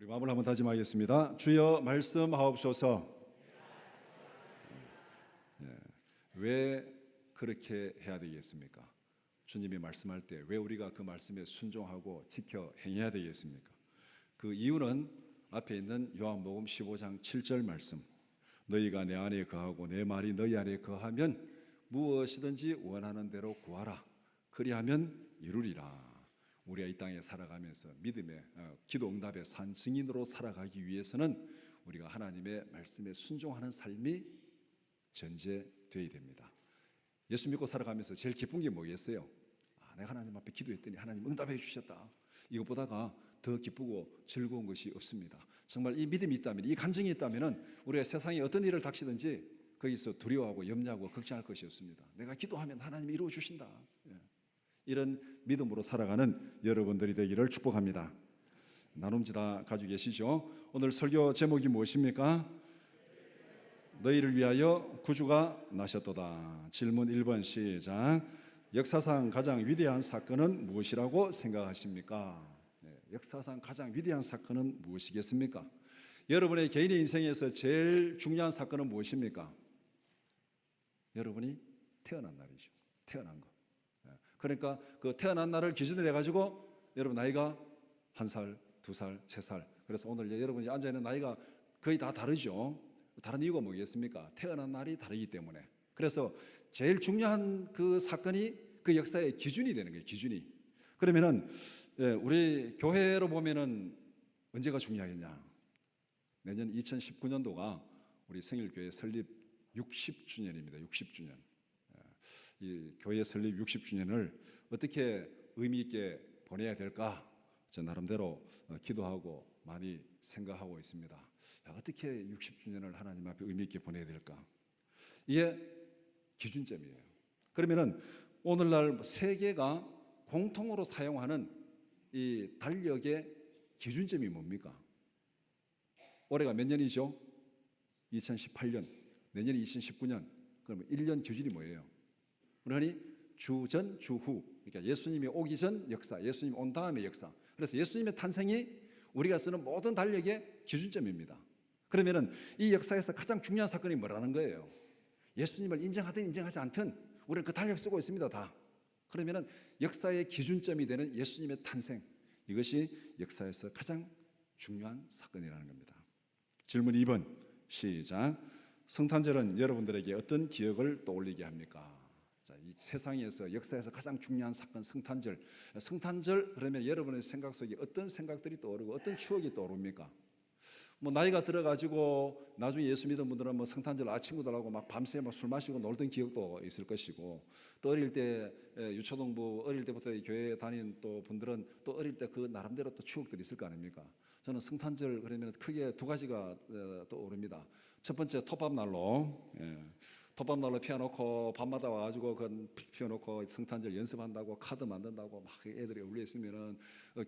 우리 마음을 한번 다짐하겠습니다. 주여 말씀하옵소서. 왜 그렇게 해야 되겠습니까? 주님이 말씀할 때 왜 우리가 그 말씀에 순종하고 지켜 행해야 되겠습니까? 그 이유는 앞에 있는 요한복음 15장 7절 말씀, 너희가 내 안에 거하고 내 말이 너희 안에 거하면 무엇이든지 원하는 대로 구하라. 그리하면 이루리라. 우리가 이 땅에 살아가면서 믿음의 기도 응답의 산 증인으로 살아가기 위해서는 우리가 하나님의 말씀에 순종하는 삶이 전제되어야 됩니다. 예수 믿고 살아가면서 제일 기쁜 게 뭐겠어요? 내가 하나님 앞에 기도했더니 하나님 응답해 주셨다. 이것보다가 더 기쁘고 즐거운 것이 없습니다. 정말 이 믿음이 있다면, 이 간증이 있다면 우리가 세상에 어떤 일을 닥치든지 거기서 두려워하고 염려하고 걱정할 것이 없습니다. 내가 기도하면 하나님이 이루어 주신다. 이런 믿음으로 살아가는 여러분들이 되기를 축복합니다. 나눔지다 가지고 계시죠? 오늘 설교 제목이 무엇입니까? 너희를 위하여 구주가 나셨도다. 질문 1번 시작. 역사상 가장 위대한 사건은 무엇이라고 생각하십니까? 역사상 가장 위대한 사건은 무엇이겠습니까? 여러분의 개인의 인생에서 제일 중요한 사건은 무엇입니까? 여러분이 태어난 날이죠. 태어난 거. 그러니까 그 태어난 날을 기준으로 해가지고 여러분 나이가 1살, 2살, 3살. 그래서 오늘 여러분이 앉아있는 나이가 거의 다 다르죠. 다른 이유가 뭐겠습니까? 태어난 날이 다르기 때문에. 그래서 제일 중요한 그 사건이 그 역사의 기준이 되는 거예요. 기준이. 그러면은 우리 교회로 보면은 언제가 중요하겠냐? 내년 2019년도가 우리 성일교회 설립 60주년입니다. 60주년. 이 교회 설립 60주년을 어떻게 의미 있게 보내야 될까? 저 나름대로 기도하고 많이 생각하고 있습니다. 어떻게 60주년을 하나님 앞에 의미 있게 보내야 될까? 이게 기준점이에요. 그러면은 오늘날 세계가 공통으로 사용하는 이 달력의 기준점이 뭡니까? 올해가 몇 년이죠? 2018년. 내년이 2019년. 그러면 1년 기준이 뭐예요? 그러니 주전, 주후. 그러니까 예수님이 오기 전 역사, 예수님이 온 다음의 역사. 그래서 예수님의 탄생이 우리가 쓰는 모든 달력의 기준점입니다. 그러면은 이 역사에서 가장 중요한 사건이 뭐라는 거예요? 예수님을 인정하든 인정하지 않든 우리는 그 달력 쓰고 있습니다, 다. 그러면은 역사의 기준점이 되는 예수님의 탄생, 이것이 역사에서 가장 중요한 사건이라는 겁니다. 질문 2번 시작. 성탄절은 여러분들에게 어떤 기억을 떠올리게 합니까? 자, 이 세상에서 역사에서 가장 중요한 사건 성탄절. 성탄절 그러면 여러분의 생각 속에 어떤 생각들이 떠오르고 어떤 추억이 떠오릅니까? 뭐 나이가 들어가지고 나중에 예수 믿은 분들은 뭐 성탄절 친구들하고 막 밤새 막 술 마시고 놀던 기억도 있을 것이고, 또 어릴 때 유초동부 어릴 때부터 교회 다닌 또 분들은 또 어릴 때 그 나름대로 또 추억들이 있을 거 아닙니까? 저는 성탄절 그러면 크게 두 가지가 떠오릅니다. 첫 번째 톱밥날로. 톱밥날로 피워놓고 밤마다 와가지고 그 피워놓고 성탄절 연습한다고 카드 만든다고 막 애들이 울려 있으면은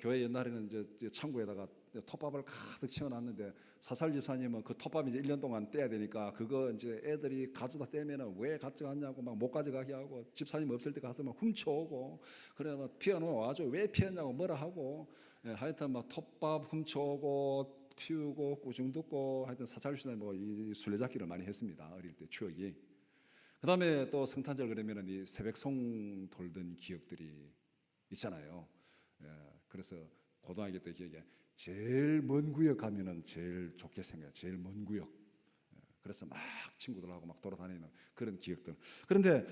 교회 옛날에는 이제 창고에다가 톱밥을 가득 채워놨는데 사살 집사님은 그 톱밥 이제 1년 동안 떼야 되니까 그거 이제 애들이 가져다 떼면은 왜 가져갔냐고 막 못 가져가게 하고, 집사님 없을 때 가서 막 훔쳐오고, 그래 막 피워놓고 와가지고 왜 피웠냐고 뭐라 하고, 하여튼 막 톱밥 훔쳐오고 피우고 꾸중 듣고 하여튼 사살 집사님 뭐 이 술래잡기를 많이 했습니다. 어릴 때 추억이. 그 다음에 또 성탄절 그러면은 이 새벽송 돌던 기억들이 있잖아요. 그래서 고등학교 때 기억에 제일 먼 구역 가면은 제일 좋게 생겨요. 제일 먼 구역. 그래서 막 친구들하고 막 돌아다니는 그런 기억들. 그런데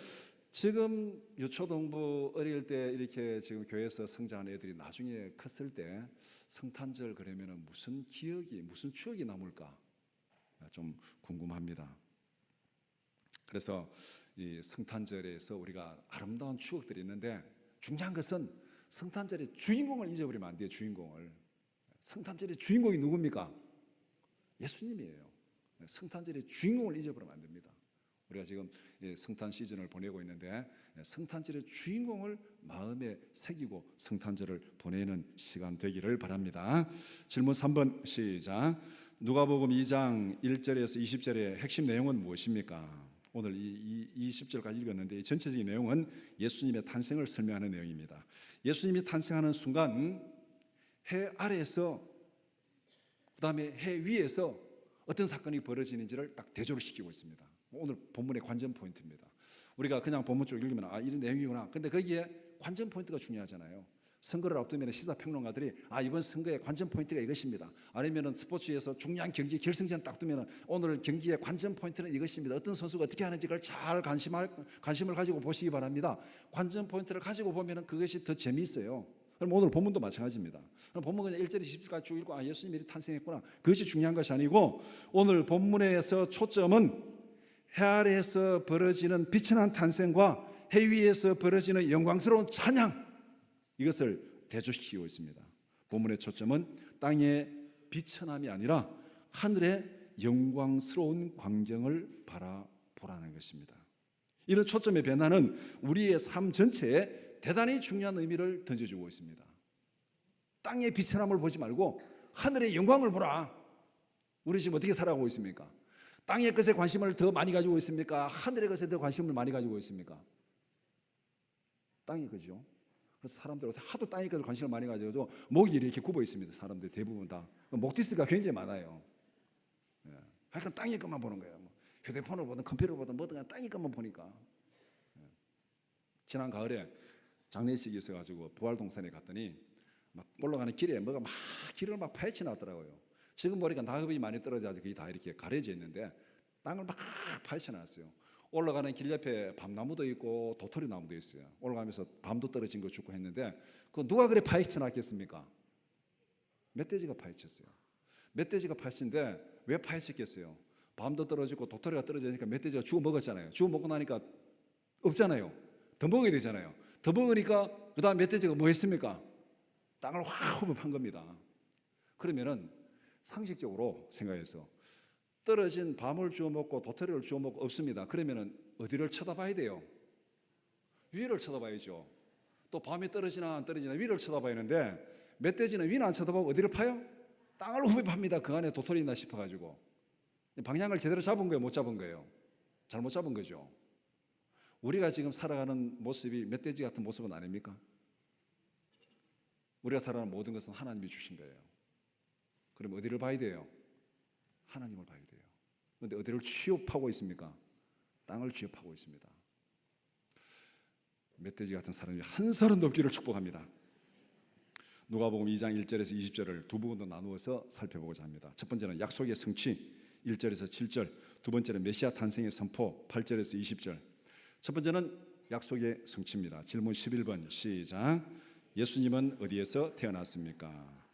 지금 유초동부 어릴 때 이렇게 지금 교회에서 성장한 애들이 나중에 컸을 때 성탄절 그러면은 무슨 기억이, 무슨 추억이 남을까 좀 궁금합니다. 그래서 이 성탄절에서 우리가 아름다운 추억들이 있는데 중요한 것은 성탄절의 주인공을 잊어버리면 안 돼요. 주인공을. 성탄절의 주인공이 누굽니까? 예수님이에요. 성탄절의 주인공을 잊어버리면 안 됩니다. 우리가 지금 성탄 시즌을 보내고 있는데 성탄절의 주인공을 마음에 새기고 성탄절을 보내는 시간 되기를 바랍니다. 질문 3번 시작. 누가복음 2장 1절에서 20절의 핵심 내용은 무엇입니까? 오늘 이 20절까지 읽었는데 이 전체적인 내용은 예수님의 탄생을 설명하는 내용입니다. 예수님이 탄생하는 순간 해 아래에서 그다음에 해 위에서 어떤 사건이 벌어지는지를 딱 대조를 시키고 있습니다. 오늘 본문의 관전 포인트입니다. 우리가 그냥 본문 쪽 읽으면 이런 내용이구나. 근데 거기에 관전 포인트가 중요하잖아요. 선거를 앞두면 시사평론가들이 이번 선거의 관전 포인트가 이것입니다. 아니면 스포츠에서 중요한 경기 결승전 딱 두면 오늘 경기의 관전 포인트는 이것입니다. 어떤 선수가 어떻게 하는지 그걸 잘 관심을 가지고 보시기 바랍니다. 관전 포인트를 가지고 보면 그것이 더 재미있어요. 그럼 오늘 본문도 마찬가지입니다. 본문 그냥 1절 20절까지 쭉 읽고 예수님이 탄생했구나. 그것이 중요한 것이 아니고 오늘 본문에서 초점은 해 아래에서 벌어지는 비천한 탄생과 해 위에서 벌어지는 영광스러운 찬양, 이것을 대조시키고 있습니다. 본문의 초점은 땅의 비천함이 아니라 하늘의 영광스러운 광경을 바라보라는 것입니다. 이런 초점의 변화는 우리의 삶 전체에 대단히 중요한 의미를 던져주고 있습니다. 땅의 비천함을 보지 말고 하늘의 영광을 보라. 우리 지금 어떻게 살아가고 있습니까? 땅의 것에 관심을 더 많이 가지고 있습니까? 하늘의 것에 더 관심을 많이 가지고 있습니까? 땅의 거죠. 그래서 사람들 하도 땅의 것에 관심을 많이 가지고 목이 이렇게 굽어 있습니다. 사람들 대부분 다 목디스가 굉장히 많아요. 하여간 땅의 것만 보는 거예요. 휴대폰을 보든 컴퓨터를 보든 뭐든 땅의 것만 보니까. 지난 가을에 장례식이 있어가지고 부활동산에 갔더니 막 올라가는 길에 뭐가 막 길을 막 파헤쳐 놨더라고요. 지금 보니까 낙엽이 많이 떨어져서 그게 다 이렇게 가려져 있는데 땅을 막 파헤쳐 놨어요. 올라가는 길 옆에 밤나무도 있고 도토리 나무도 있어요. 올라가면서 밤도 떨어진 거 죽고 했는데 그 누가 그래 파헤쳐 놨겠습니까? 멧돼지가 파헤쳤어요. 멧돼지가 파헤친데 왜 파헤쳤겠어요? 밤도 떨어지고 도토리가 떨어지니까 멧돼지가 주워 먹었잖아요. 주워 먹고 나니까 없잖아요. 더 먹어야 되잖아요. 더 먹으니까 그 다음 멧돼지가 뭐 했습니까? 땅을 확 흡입한 겁니다. 그러면은 상식적으로 생각해서 떨어진 밤을 주워 먹고 도토리를 주워 먹고 없습니다. 그러면은 어디를 쳐다봐야 돼요? 위를 쳐다봐야죠. 또 밤이 떨어지나 안 떨어지나 위를 쳐다봐야 하는데 멧돼지는 위는 안 쳐다보고 어디를 파요? 땅을 흡입합니다. 그 안에 도토리 있나 싶어가지고. 방향을 제대로 잡은 거예요? 못 잡은 거예요? 잘못 잡은 거죠. 우리가 지금 살아가는 모습이 멧돼지 같은 모습은 아닙니까? 우리가 살아가는 모든 것은 하나님이 주신 거예요. 그럼 어디를 봐야 돼요? 하나님을 봐야 돼요. 그런데 어디를 취업하고 있습니까? 땅을 취업하고 있습니다. 멧돼지 같은 사람이 한 사람도 없기를 축복합니다. 누가복음 2장 1절에서 20절을 두 부분으로 나누어서 살펴보고자 합니다. 첫 번째는 약속의 성취 1절에서 7절, 두 번째는 메시아 탄생의 선포 8절에서 20절. 첫 번째는 약속의 성취입니다. 질문 11번 시작. 예수님은 어디에서 태어났습니까?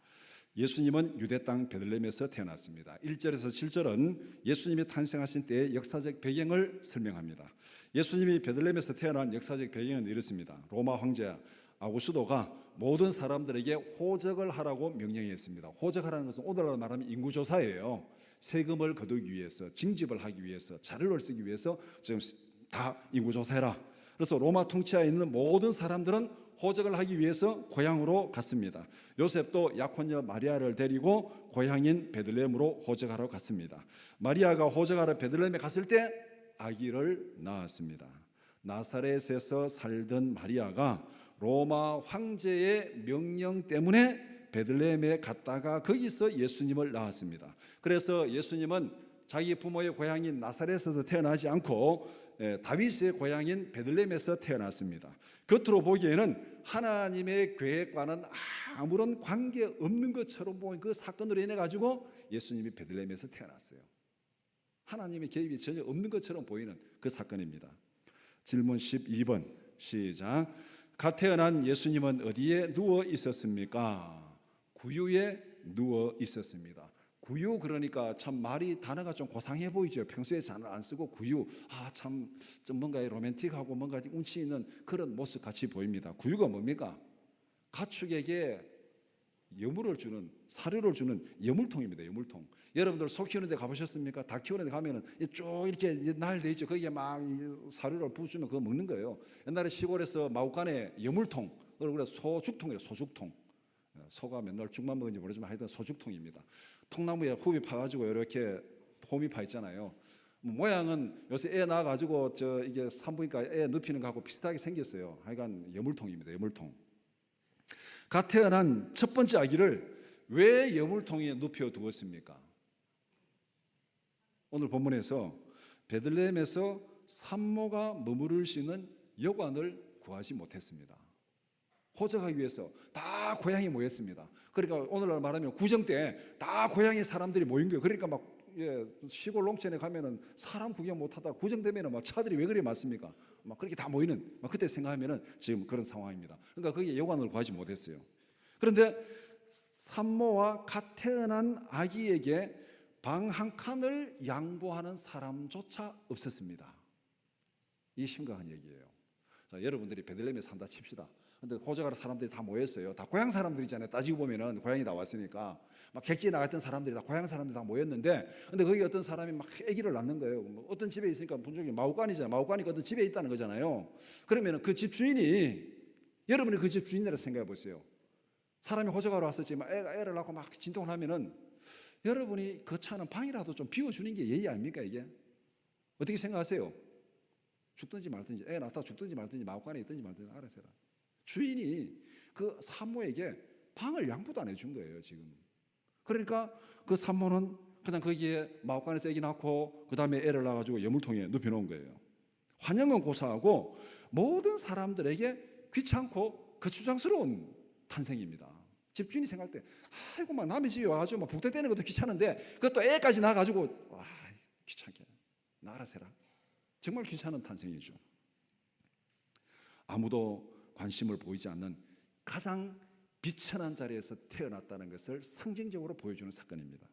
예수님은 유대 땅 베들레헴에서 태어났습니다. 1절에서 7절은 예수님이 탄생하신 때의 역사적 배경을 설명합니다. 예수님이 베들레헴에서 태어난 역사적 배경은 이렇습니다. 로마 황제 아구스도가 모든 사람들에게 호적을 하라고 명령했습니다. 호적하라는 것은 오늘날 말하면 인구조사예요. 세금을 거두기 위해서, 징집을 하기 위해서, 자료를 쓰기 위해서 지금 다 인구조사해라. 그래서 로마 통치하에 있는 모든 사람들은 호적을 하기 위해서 고향으로 갔습니다. 요셉도 약혼녀 마리아를 데리고 고향인 베들레헴으로 호적하러 갔습니다. 마리아가 호적하러 베들레헴에 갔을 때 아기를 낳았습니다. 나사렛에서 살던 마리아가 로마 황제의 명령 때문에 베들레헴에 갔다가 거기서 예수님을 낳았습니다. 그래서 예수님은 자기 부모의 고향인 나사렛에서 태어나지 않고 다윗의 고향인 베들레헴에서 태어났습니다. 겉으로 보기에는 하나님의 계획과는 아무런 관계 없는 것처럼 보인 그 사건으로 인해 가지고 예수님이 베들레헴에서 태어났어요. 하나님의 개입이 전혀 없는 것처럼 보이는 그 사건입니다. 질문 12번 시작. 갓 태어난 예수님은 어디에 누워 있었습니까? 구유에 누워 있었습니다. 구유 그러니까 참 말이 단어가 좀 고상해 보이죠. 평소에 잘 안 쓰고 구유 참 좀 뭔가 로맨틱하고 뭔가 운치 있는 그런 모습 같이 보입니다. 구유가 뭡니까? 가축에게 여물을 주는 사료를 주는 여물통입니다. 여물통. 여러분들 소 키우는 데 가보셨습니까? 닭 키우는 데 가면은 쭉 이렇게 나열돼 있죠. 거기에 막 사료를 부어주면 그거 먹는 거예요. 옛날에 시골에서 마구간에 여물통, 그리고 소죽통이에요. 소죽통. 소가 맨날 죽만 먹은지 모르지만 하여튼 소죽통입니다. 통나무에 홉이 파가지고 이렇게 홈이 파 있잖아요. 모양은 요새 애 낳아가지고 이게 산부인과 애 눕히는 거하고 비슷하게 생겼어요. 하여간 여물통입니다. 여물통. 갓 태어난 첫 번째 아기를 왜 여물통에 눕혀 두었습니까? 오늘 본문에서 베들레헴에서 산모가 머무를 수 있는 여관을 구하지 못했습니다. 호적하기 위해서 다 고향이 모였습니다. 그러니까 오늘날 말하면 구정 때 다 고향의 사람들이 모인 거예요. 그러니까 막 시골 농촌에 가면은 사람 구경 못하다 구정 되면은 막 차들이 왜 그리 많습니까? 막 그렇게 다 모이는, 막 그때 생각하면은 지금 그런 상황입니다. 그러니까 거기에 여관을 구하지 못했어요. 그런데 산모와 갓 태어난 아기에게 방 한 칸을 양보하는 사람조차 없었습니다. 이게 심각한 얘기예요. 자, 여러분들이 베들레헴에 산다 칩시다. 근데 호적하러 사람들이 다 모였어요. 다 고향 사람들이잖아요. 따지고 보면은 고향이 다 왔으니까 막 객지에 나갔던 사람들이 다 고향 사람들이 다 모였는데, 근데 거기 어떤 사람이 막 아기를 낳는 거예요. 뭐 어떤 집에 있으니까 분명히 마구간이잖아요. 마구간이니까 어떤 집에 있다는 거잖아요. 그러면은 그 집 주인이, 여러분이 그 집 주인이라 생각해 보세요. 사람이 호적하러 와서 지금 애를 낳고 막 진통을 하면은 여러분이 그 차는 방이라도 좀 비워주는 게 예의 아닙니까? 이게 어떻게 생각하세요? 죽든지 말든지, 애 낳다 죽든지 말든지 마구간에 있든지 말든지 알아서 해라. 주인이 그 산모에게 방을 양보도 안 해준 거예요 지금. 그러니까 그 산모는 그냥 거기에 마구간에서 애기 낳고 그 다음에 애를 낳아가지고 여물통에 눕혀놓은 거예요. 환영은 고사하고 모든 사람들에게 귀찮고 거추장스러운 탄생입니다. 집주인이 생각할 때 아이고 막 남의 집에 와가지고 막 북대대는 것도 귀찮은데 그것도 애까지 낳아가지고 와 귀찮게 나 알아서 해라. 정말 귀찮은 탄생이죠. 아무도 관심을 보이지 않는 가장 비천한 자리에서 태어났다는 것을 상징적으로 보여주는 사건입니다.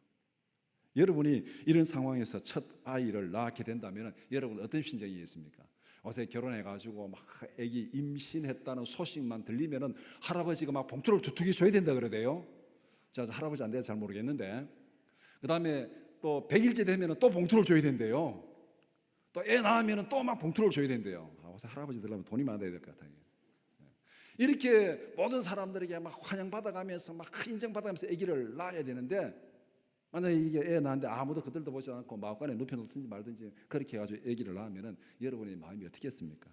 여러분이 이런 상황에서 첫 아이를 낳게 된다면 여러분 어떤 심정이 있습니까? 어제 결혼해가지고 막 아기 임신했다는 소식만 들리면은 할아버지가 막 봉투를 두둑이 줘야 된다 그러대요. 자, 할아버지 안 돼서 잘 모르겠는데, 그 다음에 또 100일째 되면은 또 봉투를 줘야 된대요. 또 애 낳으면은 또 막 봉투를 줘야 된대요. 어제 할아버지 되려면 돈이 많아야 될 것 같아요. 이렇게 모든 사람들에게 막 환영받아가면서 막 인정받아가면서 아기를 낳아야 되는데, 만약에 이게 애 낳는데 아무도 그들도 보지 않고 마구간에 눕혀놓든지 말든지 그렇게 해가지고 아기를 낳으면은 여러분의 마음이 어떻겠습니까?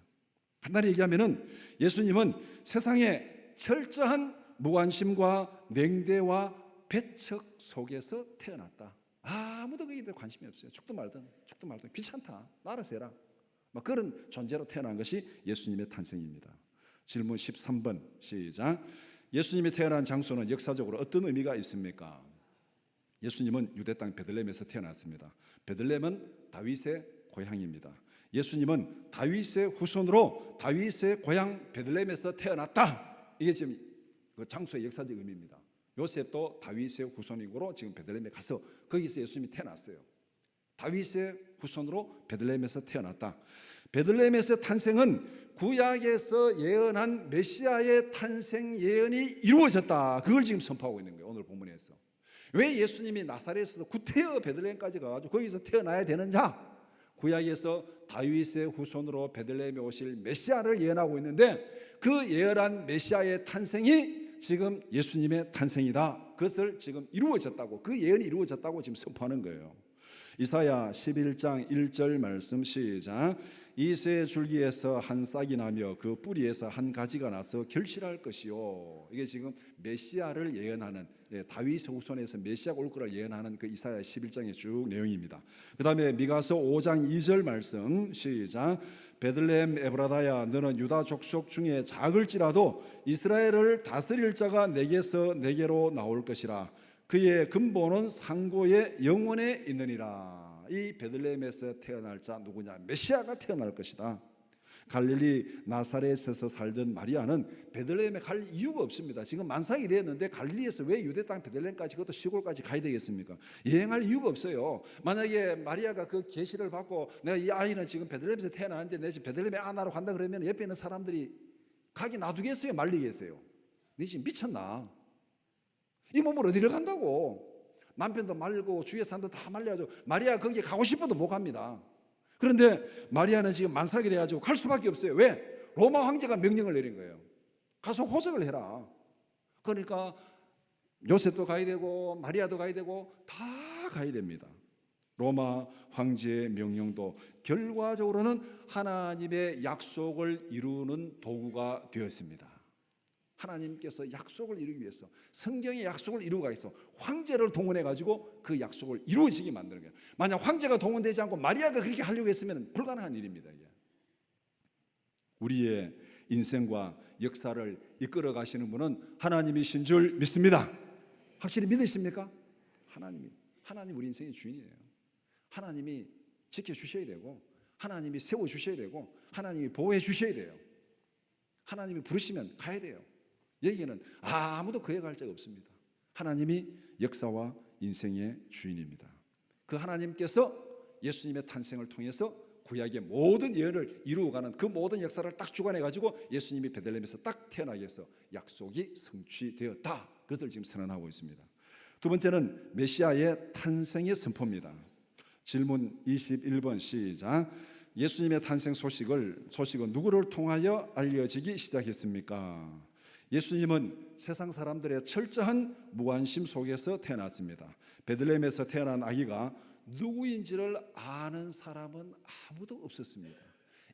간단히 얘기하면은 예수님은 세상에 철저한 무관심과 냉대와 배척 속에서 태어났다. 아무도 거기에 대해 관심이 없어요. 죽든 말든 귀찮다. 알아서 해라. 막 그런 존재로 태어난 것이 예수님의 탄생입니다. 질문 13번 시작. 예수님이 태어난 장소는 역사적으로 어떤 의미가 있습니까? 예수님은 유대 땅 베들레헴에서 태어났습니다. 베들레헴은 다윗의 고향입니다. 예수님은 다윗의 후손으로 다윗의 고향 베들레헴에서 태어났다. 이게 지금 그 장소의 역사적 의미입니다. 요셉도 다윗의 후손이고 지금 베들레헴에 가서 거기서 예수님이 태어났어요. 다윗의 후손으로 베들레헴에서 태어났다. 베들레헴에서 탄생은 구약에서 예언한 메시아의 탄생 예언이 이루어졌다. 그걸 지금 선포하고 있는 거예요. 오늘 본문에서. 왜 예수님이 나사렛에서 구태여 베들레헴까지 가가지고 거기서 태어나야 되느냐? 구약에서 다윗의 후손으로 베들레헴에 오실 메시아를 예언하고 있는데 그 예언한 메시아의 탄생이 지금 예수님의 탄생이다. 그것을 지금 이루어졌다고, 그 예언이 이루어졌다고 지금 선포하는 거예요. 이사야 11장 1절 말씀 시작. 이새 줄기에서 한 싹이 나며 그 뿌리에서 한 가지가 나서 결실할 것이요. 이게 지금 메시아를 예언하는, 다윗 후손에서 메시아가 올 거를 예언하는 그 이사야 11장의 쭉 내용입니다. 그 다음에 미가서 5장 2절 말씀 시작. 베들레헴 에브라다야 너는 유다 족속 중에 작을지라도 이스라엘을 다스릴 자가 내게서 내게로 나올 것이라. 그의 근본은 상고의 영원에 있느니라. 이 베들레헴에서 태어날 자 누구냐? 메시아가 태어날 것이다. 갈릴리 나사렛에서 살던 마리아는 베들레헴에 갈 이유가 없습니다. 지금 만삭이 되었는데 갈릴리에서 왜 유대 땅 베들레헴까지, 그것도 시골까지 가야 되겠습니까? 여행할 이유가 없어요. 만약에 마리아가 그 계시를 받고 내가 이 아이는 지금 베들레헴에서 태어나는데 내 지금 베들레헴에 안나러 간다 그러면 옆에 있는 사람들이 가기 놔두겠어요? 말리겠어요? 네 지금 미쳤나? 이 몸을 어디를 간다고? 남편도 말고 주위에 사람도 다 말려가지고 마리아 거기에 가고 싶어도 못 갑니다. 그런데 마리아는 지금 만삭이 돼가지고 갈 수밖에 없어요. 왜? 로마 황제가 명령을 내린 거예요. 가서 호적을 해라. 그러니까 요셉도 가야 되고 마리아도 가야 되고 다 가야 됩니다. 로마 황제의 명령도 결과적으로는 하나님의 약속을 이루는 도구가 되었습니다. 하나님께서 약속을 이루기 위해서 성경의 약속을 이루고 가서 황제를 동원해 가지고 그 약속을 이루어지게 만드는 거예요. 만약 황제가 동원되지 않고 마리아가 그렇게 하려고 했으면 불가능한 일입니다. 이게. 우리의 인생과 역사를 이끌어 가시는 분은 하나님이신 줄 믿습니다. 확실히 믿으십니까? 하나님 우리 인생의 주인이에요. 하나님이 지켜주셔야 되고, 하나님이 세워주셔야 되고, 하나님이 보호해 주셔야 돼요. 하나님이 부르시면 가야 돼요. 여기에는 아무도 그에 갈 적 없습니다. 하나님이 역사와 인생의 주인입니다. 그 하나님께서 예수님의 탄생을 통해서 구약의 모든 예언을 이루어가는 그 모든 역사를 딱 주관해 가지고 예수님이 베들레헴에서 딱 태어나게 해서 약속이 성취되었다. 그것을 지금 선언하고 있습니다. 두 번째는 메시아의 탄생의 선포입니다. 질문 21번 시작. 예수님의 탄생 소식은 누구를 통하여 알려지기 시작했습니까? 예수님은 세상 사람들의 철저한 무관심 속에서 태어났습니다. 베들레헴에서 태어난 아기가 누구인지를 아는 사람은 아무도 없었습니다.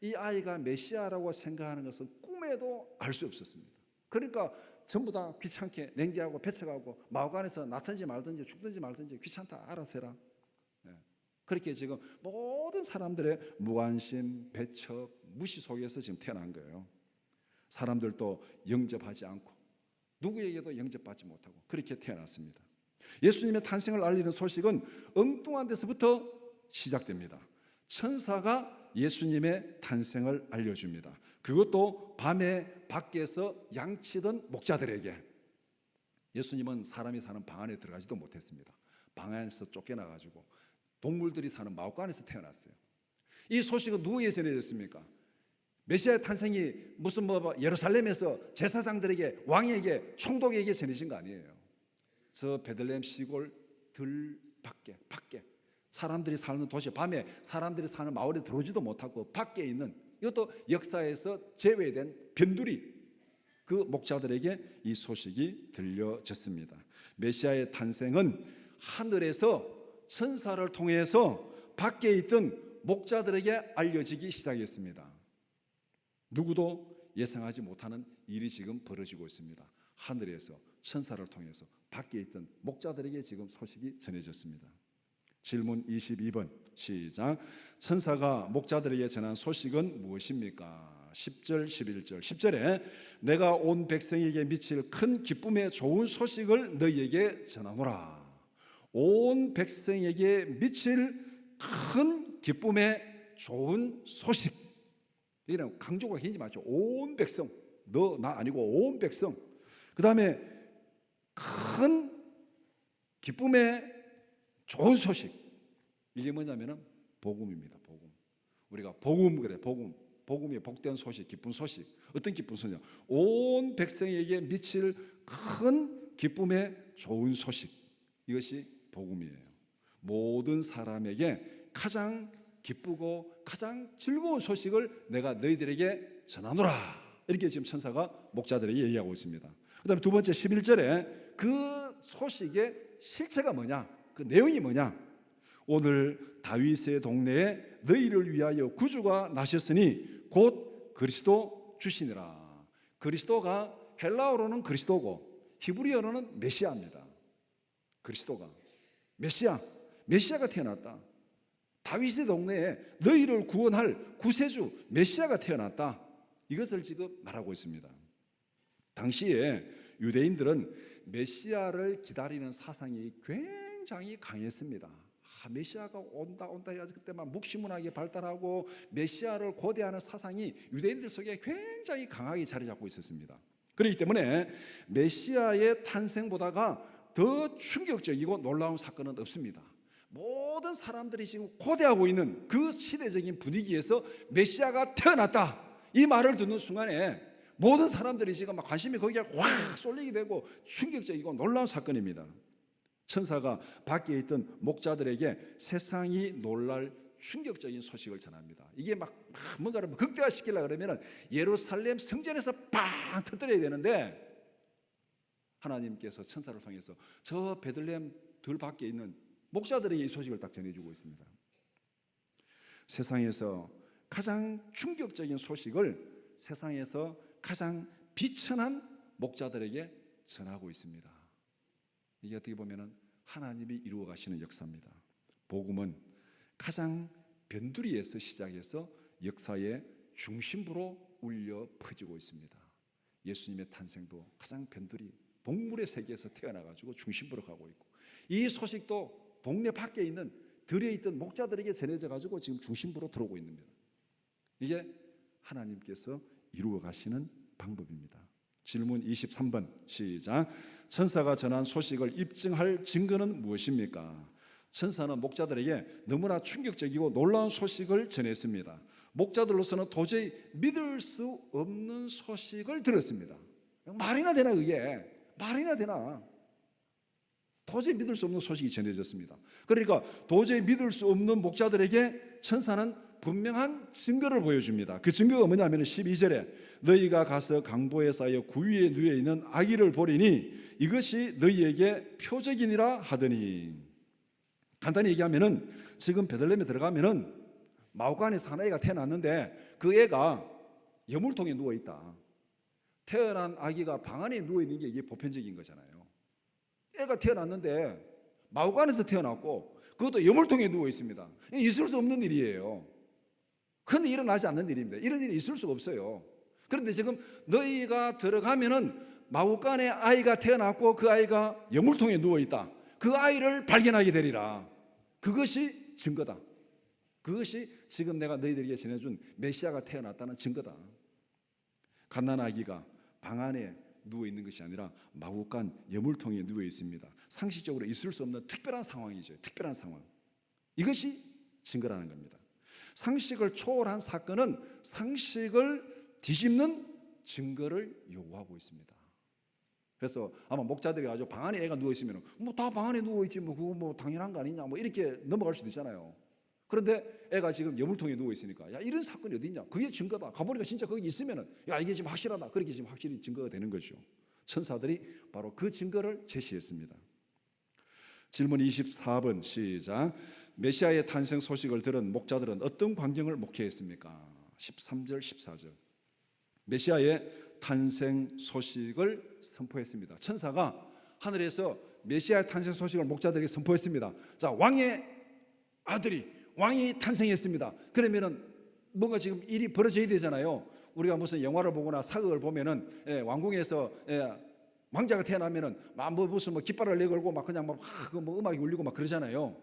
이 아이가 메시아라고 생각하는 것은 꿈에도 알 수 없었습니다. 그러니까 전부 다 귀찮게 냉기하고 배척하고 마구간에서 나타나지 말든지 죽든지 말든지 귀찮다 알아서 해라. 그렇게 지금 모든 사람들의 무관심, 배척, 무시 속에서 지금 태어난 거예요. 사람들도 영접하지 않고 누구에게도 영접받지 못하고 그렇게 태어났습니다. 예수님의 탄생을 알리는 소식은 엉뚱한 데서부터 시작됩니다. 천사가 예수님의 탄생을 알려줍니다. 그것도 밤에 밖에서 양치던 목자들에게. 예수님은 사람이 사는 방 안에 들어가지도 못했습니다. 방 안에서 쫓겨나가지고 동물들이 사는 마구간에서 태어났어요. 이 소식은 누구에게 전해졌습니까? 메시아의 탄생이 무슨 예루살렘에서 제사장들에게, 왕에게, 총독에게 전해진 거 아니에요. 저 베들레헴 시골 들 밖에 사람들이 사는 도시, 밤에 사람들이 사는 마을에 들어오지도 못하고 밖에 있는, 이것도 역사에서 제외된 변두리, 그 목자들에게 이 소식이 들려졌습니다. 메시아의 탄생은 하늘에서 천사를 통해서 밖에 있던 목자들에게 알려지기 시작했습니다. 누구도 예상하지 못하는 일이 지금 벌어지고 있습니다. 하늘에서 천사를 통해서 밖에 있던 목자들에게 지금 소식이 전해졌습니다. 질문 22번 시작. 천사가 목자들에게 전한 소식은 무엇입니까? 10절 11절 10절에 내가 온 백성에게 미칠 큰 기쁨의 좋은 소식을 너희에게 전하노라. 온 백성에게 미칠 큰 기쁨의 좋은 소식. 이런 강조가 굉장히 많죠. 온 백성, 너 나 아니고 온 백성. 그 다음에 큰 기쁨의 좋은 소식. 이게 뭐냐면은 복음입니다. 복음. 우리가 복음 그래. 복음이 복된 소식, 기쁜 소식. 어떤 기쁜 소식? 온 백성에게 미칠 큰 기쁨의 좋은 소식. 이것이 복음이에요. 모든 사람에게 가장 기쁘고 가장 즐거운 소식을 내가 너희들에게 전하노라. 이렇게 지금 천사가 목자들에게 얘기하고 있습니다. 그 다음에 두 번째 11절에 그 소식의 실체가 뭐냐, 그 내용이 뭐냐. 오늘 다윗의 동네에 너희를 위하여 구주가 나셨으니 곧 그리스도 주시니라. 그리스도가 헬라어로는 그리스도고 히브리어로는 메시아입니다. 그리스도가 메시아가 태어났다. 다윗의 동네에 너희를 구원할 구세주 메시아가 태어났다. 이것을 지금 말하고 있습니다. 당시에 유대인들은 메시아를 기다리는 사상이 굉장히 강했습니다. 메시아가 온다 해가지고 그때만 묵시문학이 발달하고 메시아를 고대하는 사상이 유대인들 속에 굉장히 강하게 자리 잡고 있었습니다. 그렇기 때문에 메시아의 탄생보다가 더 충격적이고 놀라운 사건은 없습니다. 모든 사람들이 지금 고대하고 있는 그 시대적인 분위기에서 메시아가 태어났다, 이 말을 듣는 순간에 모든 사람들이 지금 막 관심이 거기에 확 쏠리게 되고 충격적이고 놀라운 사건입니다. 천사가 밖에 있던 목자들에게 세상이 놀랄 충격적인 소식을 전합니다. 이게 막 뭔가를 극대화시키려고 그러면 예루살렘 성전에서 빵 터뜨려야 되는데 하나님께서 천사를 통해서 저 베들레헴 들 밖에 있는 목자들에게 이 소식을 딱 전해주고 있습니다. 세상에서 가장 충격적인 소식을 세상에서 가장 비천한 목자들에게 전하고 있습니다. 이게 어떻게 보면 하나님이 이루어 가시는 역사입니다. 복음은 가장 변두리에서 시작해서 역사의 중심부로 울려 퍼지고 있습니다. 예수님의 탄생도 가장 변두리, 동물의 세계에서 태어나가지고 중심부로 가고 있고, 이 소식도 동네 밖에 있는 들에 있던 목자들에게 전해져 가지고 지금 중심부로 들어오고 있는 겁니다. 이게 하나님께서 이루어 가시는 방법입니다. 질문 23번 시작. 천사가 전한 소식을 입증할 증거는 무엇입니까? 천사는 목자들에게 너무나 충격적이고 놀라운 소식을 전했습니다. 목자들로서는 도저히 믿을 수 없는 소식을 들었습니다. 말이나 되나, 그게 말이나 되나? 도저히 믿을 수 없는 소식이 전해졌습니다. 그러니까 도저히 믿을 수 없는 목자들에게 천사는 분명한 증거를 보여줍니다. 그 증거가 뭐냐면 12절에 너희가 가서 강보에 쌓여 구유에 누워 있는 아기를 보리니 이것이 너희에게 표적이니라 하더니, 간단히 얘기하면은 지금 베들레헴에 들어가면은 마오간에서 한 애가 태어났는데 그 애가 여물통에 누워 있다. 태어난 아기가 방 안에 누워 있는 게 이게 보편적인 거잖아요. 애가 태어났는데 마오간에서 태어났고 그것도 여물통에 누워 있습니다. 있을 수 없는 일이에요. 그런데 일어나지 않는 일입니다. 이런 일이 있을 수가 없어요. 그런데 지금 너희가 들어가면은 마오간에 아이가 태어났고 그 아이가 여물통에 누워 있다. 그 아이를 발견하게 되리라. 그것이 증거다. 그것이 지금 내가 너희들에게 전해준 메시아가 태어났다는 증거다. 갓난아기가 방 안에 누워 있는 것이 아니라 마구간 여물통에 누워 있습니다. 상식적으로 있을 수 없는 특별한 상황이죠. 특별한 상황. 이것이 증거라는 겁니다. 상식을 초월한 사건은 상식을 뒤집는 증거를 요구하고 있습니다. 그래서 아마 목자들이 아주 방 안에 애가 누워 있으면 뭐 다 방 안에 누워 있지 뭐 그거 뭐 당연한 거 아니냐 뭐 이렇게 넘어갈 수도 있잖아요. 그런데 애가 지금 여물통에 누워 있으니까 야, 이런 사건이 어디 있냐? 그게 증거다. 가보니까 진짜 거기 있으면은 야, 이게 지금 확실하다. 그렇게 지금 확실히 증거가 되는 거죠. 천사들이 바로 그 증거를 제시했습니다. 질문 24번 시작. 메시아의 탄생 소식을 들은 목자들은 어떤 광경을 목회했습니까? 13절 14절. 메시아의 탄생 소식을 선포했습니다. 천사가 하늘에서 메시아의 탄생 소식을 목자들에게 선포했습니다. 자, 왕의 아들이, 왕이 탄생했습니다. 그러면은 뭔가 지금 일이 벌어져야 되잖아요. 우리가 무슨 영화를 보거나 사극을 보면은 왕궁에서 왕자가 태어나면은 무슨 깃발을 내걸고 막 그냥 막 뭐 음악이 울리고 막 그러잖아요.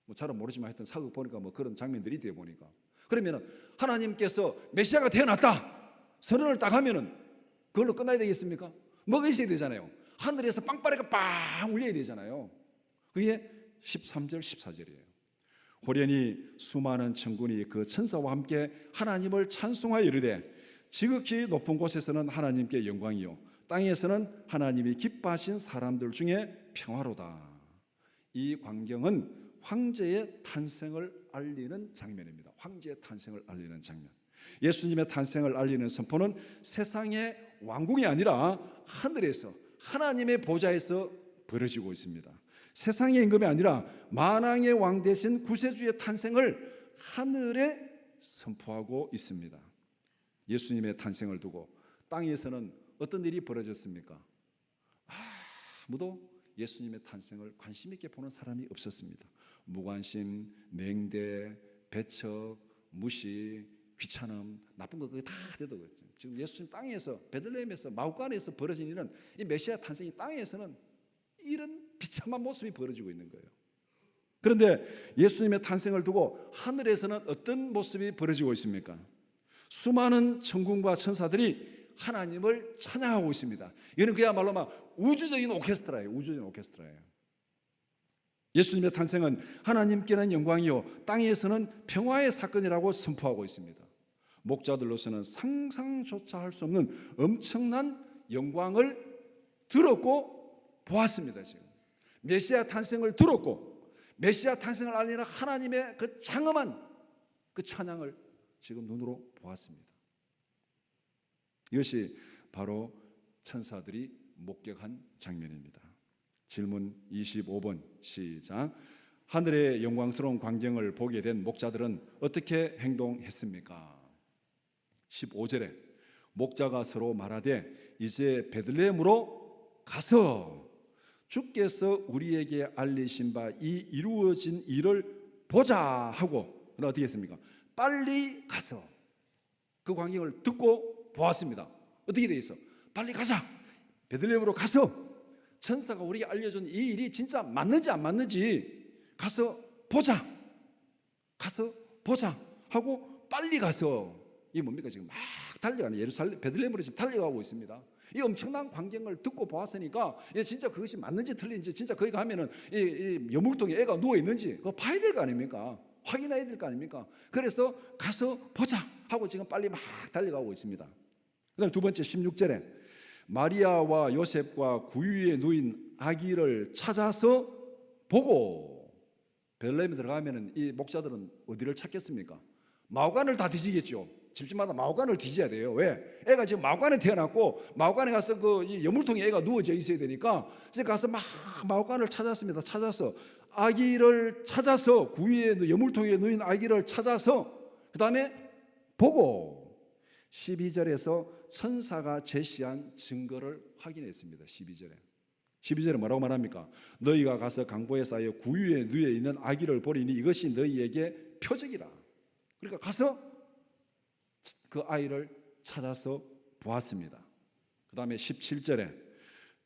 뭐 잘은 모르지만 하여튼 사극 보니까 뭐 그런 장면들이 있대요 보니까. 그러면은 하나님께서 메시아가 태어났다 선언을 딱 하면은 그걸로 끝나야 되겠습니까? 뭐가 있어야 되잖아요. 하늘에서 빵빠레가 빵 울려야 되잖아요. 그게 13절 14절이에요. 호련히 수많은 천군이 그 천사와 함께 하나님을 찬송하여 이르되 지극히 높은 곳에서는 하나님께 영광이요 땅에서는 하나님이 기뻐하신 사람들 중에 평화로다. 이 광경은 황제의 탄생을 알리는 장면입니다. 황제의 탄생을 알리는 장면. 예수님의 탄생을 알리는 선포는 세상의 왕궁이 아니라 하늘에서 하나님의 보좌에서 벌어지고 있습니다. 세상의 임금이 아니라 만왕의 왕 되신 구세주의 탄생을 하늘에 선포하고 있습니다. 예수님의 탄생을 두고 땅에서는 어떤 일이 벌어졌습니까? 아무도 예수님의 탄생을 관심 있게 보는 사람이 없었습니다. 무관심, 맹대, 배척, 무시, 귀찮음, 나쁜 거 그게 다 돼도 지금 예수님 땅에서 베들레헴에서 마구간에서 벌어진 일은 이 메시아 탄생이 땅에서는 이런 비참한 모습이 벌어지고 있는 거예요. 그런데 예수님의 탄생을 두고 하늘에서는 어떤 모습이 벌어지고 있습니까? 수많은 천군과 천사들이 하나님을 찬양하고 있습니다. 이는 그야말로 막 우주적인 오케스트라예요. 우주적인 오케스트라예요. 예수님의 탄생은 하나님께는 영광이요 땅에서는 평화의 사건이라고 선포하고 있습니다. 목자들로서는 상상조차 할 수 없는 엄청난 영광을 들었고 보았습니다. 지금 메시아 탄생을 들었고 메시아 탄생을 알리는 하나님의 그 장엄한 그 찬양을 지금 눈으로 보았습니다. 이것이 바로 천사들이 목격한 장면입니다. 질문 25번 시작. 하늘의 영광스러운 광경을 보게 된 목자들은 어떻게 행동했습니까? 15절에 목자가 서로 말하되 이제 베들레헴으로 가서 주께서 우리에게 알리신 바 이 이루어진 일을 보자 하고 어떻게 했습니까? 빨리 가서 그 광경을 듣고 보았습니다. 어떻게 되어 있어? 빨리 가자. 베들레헴으로 가서 천사가 우리에게 알려준 이 일이 진짜 맞는지 안 맞는지 가서 보자. 가서 보자 하고 빨리 가서 이게 뭡니까? 지금 막 달려가는 예루살렘 베들레헴으로 지금 달려가고 있습니다. 이 엄청난 광경을 듣고 보았으니까 진짜 그것이 맞는지 틀린지 진짜 거기 가면은 이 여물통에 애가 누워 있는지 그거 봐야 될 거 아닙니까? 확인해야 될 거 아닙니까? 그래서 가서 보자 하고 지금 빨리 막 달려가고 있습니다. 그다음 두 번째 16절에 마리아와 요셉과 구유에 누인 아기를 찾아서 보고 베들레헴에 들어가면은 이 목자들은 어디를 찾겠습니까? 마구간을 다 뒤지겠죠. 집집마다 마구간을 뒤져야 돼요. 왜? 애가 지금 마구간에 태어났고 마구간에 가서 그 여물통에 애가 누워져 있어야 되니까 이제 가서 막 마구간을 찾았습니다. 찾아서 아기를 찾아서 구유에 여물통에 누인 아기를 찾아서 그 다음에 보고 12절에서 천사가 제시한 증거를 확인했습니다. 12절에 뭐라고 말합니까? 너희가 가서 강보에 쌓여 구유에 누워 있는 아기를 보리니 이것이 너희에게 표적이라. 그러니까 가서 그 아이를 찾아서 보았습니다. 그 다음에 17절에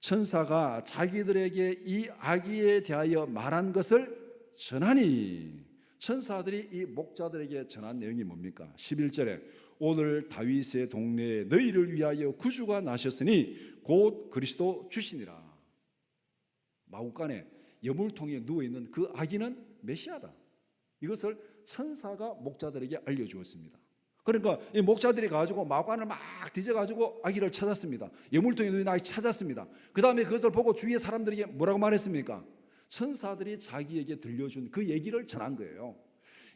천사가 자기들에게 이 아기에 대하여 말한 것을 전하니 천사들이 이 목자들에게 전한 내용이 뭡니까? 11절에 오늘 다윗의 동네에 너희를 위하여 구주가 나셨으니 곧 그리스도 주시니라. 마구간에 여물통에 누워있는 그 아기는 메시아다. 이것을 천사가 목자들에게 알려주었습니다. 그러니까 이 목자들이 가지고 마구간을 막 뒤져가지고 아기를 찾았습니다. 여물통에 누운 아기 찾았습니다. 그 다음에 그것을 보고 주위의 사람들에게 뭐라고 말했습니까? 천사들이 자기에게 들려준 그 얘기를 전한 거예요.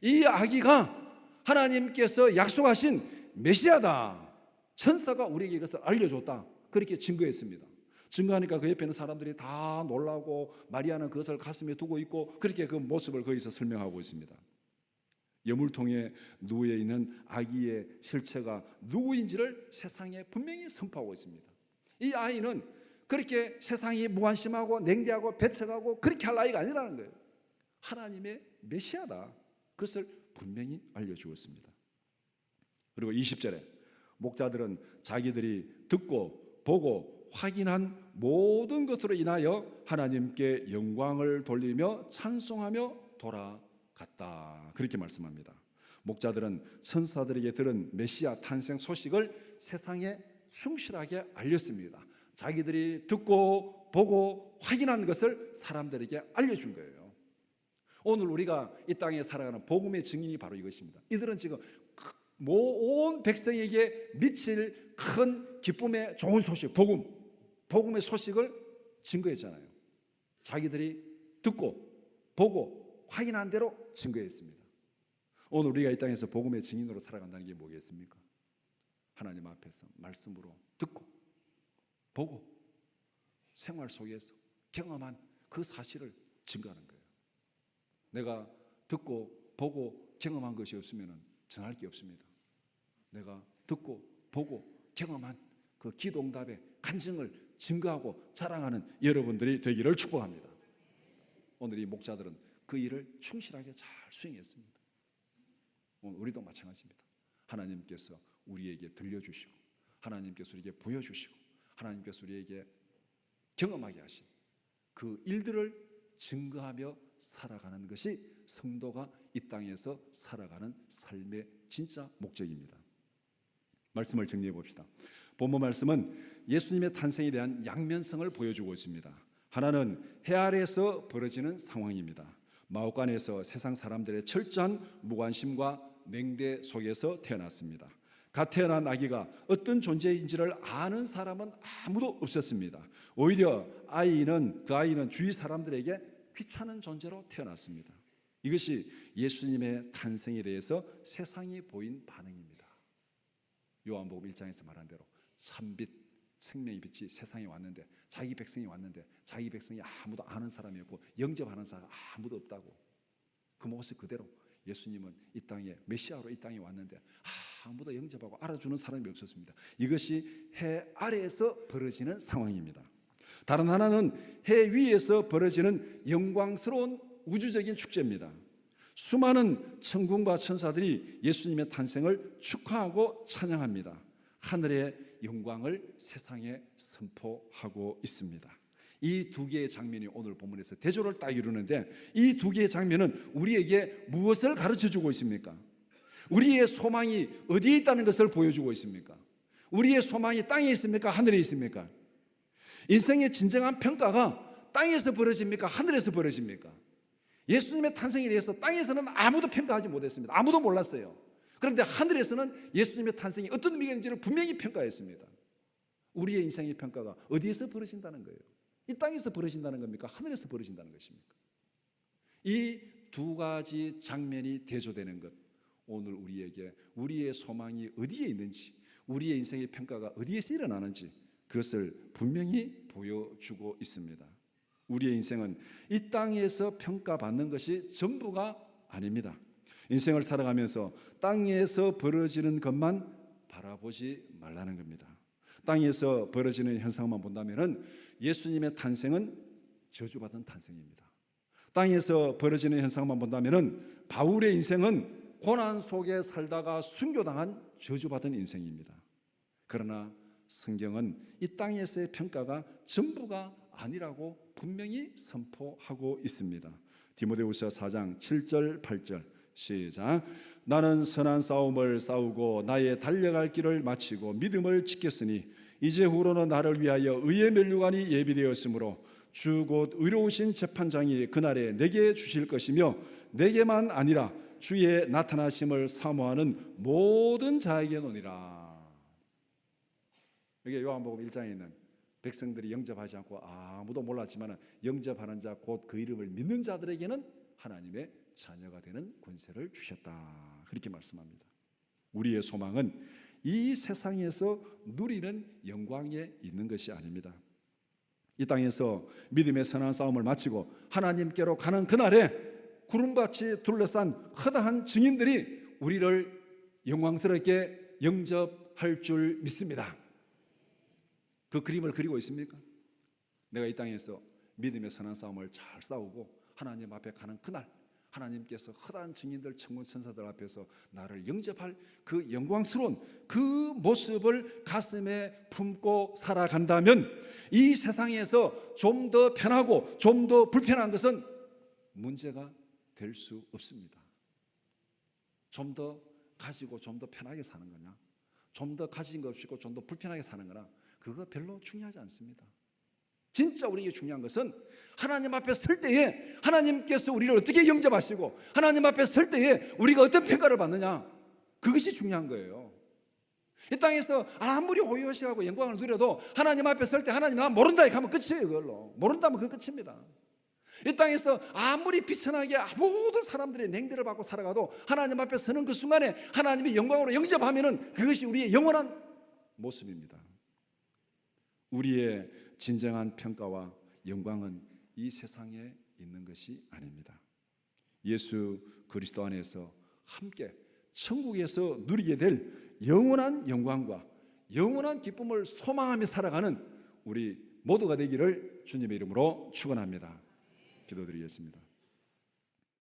이 아기가 하나님께서 약속하신 메시아다. 천사가 우리에게 이것을 알려줬다. 그렇게 증거했습니다. 증거하니까 그 옆에 있는 사람들이 다 놀라고 마리아는 그것을 가슴에 두고 있고 그렇게 그 모습을 거기서 설명하고 있습니다. 여물통에 누워 있는 아기의 실체가 누구인지를 세상에 분명히 선포하고 있습니다. 이 아이는 그렇게 세상이 무관심하고 냉대하고 배척하고 그렇게 할 아이가 아니라는 거예요. 하나님의 메시아다. 그것을 분명히 알려주었습니다. 그리고 20절에 목자들은 자기들이 듣고 보고 확인한 모든 것으로 인하여 하나님께 영광을 돌리며 찬송하며 돌아갔다. 그렇게 말씀합니다. 목자들은 천사들에게 들은 메시아 탄생 소식을 세상에 충실하게 알렸습니다. 자기들이 듣고 보고 확인한 것을 사람들에게 알려준 거예요. 오늘 우리가 이 땅에 살아가는 복음의 증인이 바로 이것입니다. 이들은 지금 온 백성에게 미칠 큰 기쁨의 좋은 소식, 복음의 소식을 증거했잖아요. 자기들이 듣고 보고 확인한 대로 증거했습니다. 오늘 우리가 이 땅에서 복음의 증인으로 살아간다는 게 뭐겠습니까? 하나님 앞에서 말씀으로 듣고 보고 생활 속에서 경험한 그 사실을 증거하는 거예요. 내가 듣고 보고 경험한 것이 없으면 전할 게 없습니다. 내가 듣고 보고 경험한 그 기도응답의 간증을 증거하고 자랑하는 여러분들이 되기를 축복합니다. 오늘 이 목자들은 그 일을 충실하게 잘 수행했습니다. 오늘 우리도 마찬가지입니다. 하나님께서 우리에게 들려주시고 하나님께서 우리에게 보여주시고 하나님께서 우리에게 경험하게 하신 그 일들을 증거하며 살아가는 것이 성도가 이 땅에서 살아가는 삶의 진짜 목적입니다. 말씀을 정리해 봅시다. 본문 말씀은 예수님의 탄생에 대한 양면성을 보여주고 있습니다. 하나는 해 아래에서 벌어지는 상황입니다. 마옥간에서 세상 사람들의 철저한 무관심과 냉대 속에서 태어났습니다. 갓 태어난 아기가 어떤 존재인지를 아는 사람은 아무도 없었습니다. 오히려 그 아이는 주위 사람들에게 귀찮은 존재로 태어났습니다. 이것이 예수님의 탄생에 대해서 세상이 보인 반응입니다. 요한복음 1장에서 말한 대로 참빛 생명의 빛이 세상에 왔는데 자기 백성이 왔는데 자기 백성이 아무도 아는 사람이 없고 영접하는 사람 아무도 없다고. 그 모습 그대로 예수님은 이 땅에 메시아로 이 땅에 왔는데 아무도 영접하고 알아주는 사람이 없었습니다. 이것이 해 아래에서 벌어지는 상황입니다. 다른 하나는 해 위에서 벌어지는 영광스러운 우주적인 축제입니다. 수많은 천군과 천사들이 예수님의 탄생을 축하하고 찬양합니다. 하늘의 영광을 세상에 선포하고 있습니다. 이 두 개의 장면이 오늘 본문에서 대조를 딱 이루는데, 이 두 개의 장면은 우리에게 무엇을 가르쳐주고 있습니까? 우리의 소망이 어디에 있다는 것을 보여주고 있습니까? 우리의 소망이 땅에 있습니까? 하늘에 있습니까? 인생의 진정한 평가가 땅에서 벌어집니까? 하늘에서 벌어집니까? 예수님의 탄생에 대해서 땅에서는 아무도 평가하지 못했습니다. 아무도 몰랐어요. 그런데 하늘에서는 예수님의 탄생이 어떤 의미가 있는지를 분명히 평가했습니다. 우리의 인생의 평가가 어디에서 벌어진다는 거예요? 이 땅에서 벌어진다는 겁니까? 하늘에서 벌어진다는 것입니까? 이 두 가지 장면이 대조되는 것, 오늘 우리에게 우리의 소망이 어디에 있는지, 우리의 인생의 평가가 어디에서 일어나는지 그것을 분명히 보여주고 있습니다. 우리의 인생은 이 땅에서 평가받는 것이 전부가 아닙니다. 인생을 살아가면서 땅에서 벌어지는 것만 바라보지 말라는 겁니다. 땅에서 벌어지는 현상만 본다면 예수님의 탄생은 저주받은 탄생입니다. 땅에서 벌어지는 현상만 본다면 바울의 인생은 고난 속에 살다가 순교당한 저주받은 인생입니다. 그러나 성경은 이 땅에서의 평가가 전부가 아니라고 분명히 선포하고 있습니다. 디모데후서 4장 7절 8절 시작. 나는 선한 싸움을 싸우고 나의 달려갈 길을 마치고 믿음을 지켰으니 이제 후로는 나를 위하여 의의 면류관이 예비되었으므로 주 곧 의로우신 재판장이 그날에 내게 주실 것이며 내게만 아니라 주의 나타나심을 사모하는 모든 자에게 노니라. 이게 요한복음 1장에 있는 백성들이 영접하지 않고 아무도 몰랐지만 영접하는 자 곧 그 이름을 믿는 자들에게는 하나님의 자녀가 되는 권세를 주셨다, 그렇게 말씀합니다. 우리의 소망은 이 세상에서 누리는 영광에 있는 것이 아닙니다. 이 땅에서 믿음의 선한 싸움을 마치고 하나님께로 가는 그날에 구름같이 둘러싼 허다한 증인들이 우리를 영광스럽게 영접할 줄 믿습니다. 그 그림을 그리고 있습니까? 내가 이 땅에서 믿음의 선한 싸움을 잘 싸우고 하나님 앞에 가는 그날, 하나님께서 허다한 증인들, 천군 천사들 앞에서 나를 영접할 그 영광스러운 그 모습을 가슴에 품고 살아간다면 이 세상에서 좀 더 편하고 좀 더 불편한 것은 문제가 될 수 없습니다. 좀 더 가지고 좀 더 편하게 사는 거냐, 좀 더 가진 것 없이고 좀 더 불편하게 사는 거나, 그거 별로 중요하지 않습니다. 진짜 우리에게 중요한 것은 하나님 앞에 설 때에 하나님께서 우리를 어떻게 영접하시고 하나님 앞에 설 때에 우리가 어떤 평가를 받느냐, 그것이 중요한 거예요. 이 땅에서 아무리 호의호식하고 영광을 누려도 하나님 앞에 설 때 하나님 나 모른다 이렇게 하면 끝이에요. 그걸로 모른다면 그건 끝입니다. 이 땅에서 아무리 비천하게 모든 사람들의 냉대를 받고 살아가도 하나님 앞에 서는 그 순간에 하나님의 영광으로 영접하면은 그것이 우리의 영원한 모습입니다. 우리의 진정한 평가와 영광은 이 세상에 있는 것이 아닙니다. 예수 그리스도 안에서 함께 천국에서 누리게 될 영원한 영광과 영원한 기쁨을 소망하며 살아가는 우리 모두가 되기를 주님의 이름으로 축원합니다. 기도드리겠습니다.